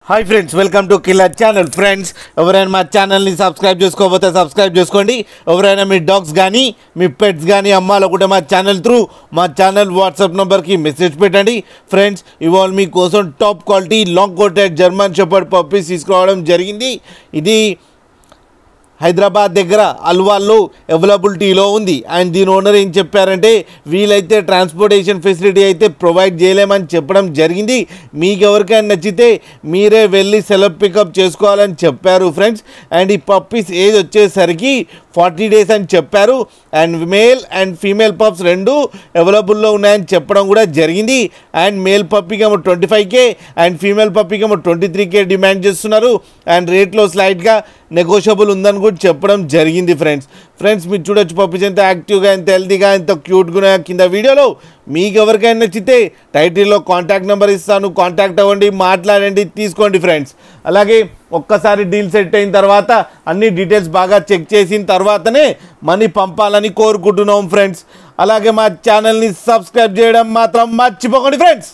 Hi friends, welcome to killer channel. Friends, ఎవరైనా మా ఛానల్ని సబ్స్క్రైబ్ చేసుకోకపోతే సబ్స్క్రైబ్ చేసుకోండి. ఎవరైనా మీ డాగ్స్ కానీ మీ పెట్స్ కానీ అమ్మాలనుకుంటే మా ఛానల్ వాట్సాప్ నెంబర్కి మెసేజ్ పెట్టండి. ఫ్రెండ్స్, ఇవాళ మీకోసం top quality long coated German shepherd puppies తీసుకురావడం జరిగింది. ఇది హైదరాబాద్ దగ్గర అల్వాల్లో అవైలబిలిటీలో ఉంది. అండ్ దీని ఓనర్ ఏం చెప్పారంటే, వీలైతే ట్రాన్స్పోర్టేషన్ ఫెసిలిటీ అయితే ప్రొవైడ్ చేయలేమని చెప్పడం జరిగింది. మీకు ఎవరికైనా నచ్చితే మీరే వెళ్ళి సెలెక్ట్ పికప్ చేసుకోవాలని చెప్పారు ఫ్రెండ్స్. అండ్ ఈ పప్పీస్ ఏజ్ వచ్చేసరికి 40 days అని చెప్పారు. And male and female pups రెండు అవైలబుల్లో ఉన్నాయని చెప్పడం కూడా జరిగింది. అండ్ మేల్ పప్పీకి ఏమో 25K అండ్ ఫీమేల్ పప్పీకి ఏమో 23K డిమాండ్ చేస్తున్నారు. అండ్ రేట్లో స్లైట్గా నెగోషియబుల్ ఉందని కూడా చెప్పడం జరిగింది. ఫ్రెండ్స్ మీరు చూడొచ్చు పప్పీస్ ఎంత యాక్టివ్గా, ఎంత హెల్తీగా, ఎంత క్యూట్గా కింద వీడియోలో. మీకు ఎవరికైనా నచ్చితే టైటిల్లో కాంటాక్ట్ నెంబర్ ఇస్తాను, కాంటాక్ట్ అవ్వండి, మాట్లాడండి, తీసుకోండి ఫ్రెండ్స్. అలాగే ఒక్కసారి డీల్ సెట్ అయిన తర్వాత అన్ని డీటెయిల్స్ బాగా చెక్ చేసిన తర్వాతనే మనీ పంపాలని కోరుకుంటున్నాం ఫ్రెండ్స్. అలాగే మా ఛానల్ని సబ్స్క్రైబ్ చేయడం మాత్రం మర్చిపోకండి ఫ్రెండ్స్.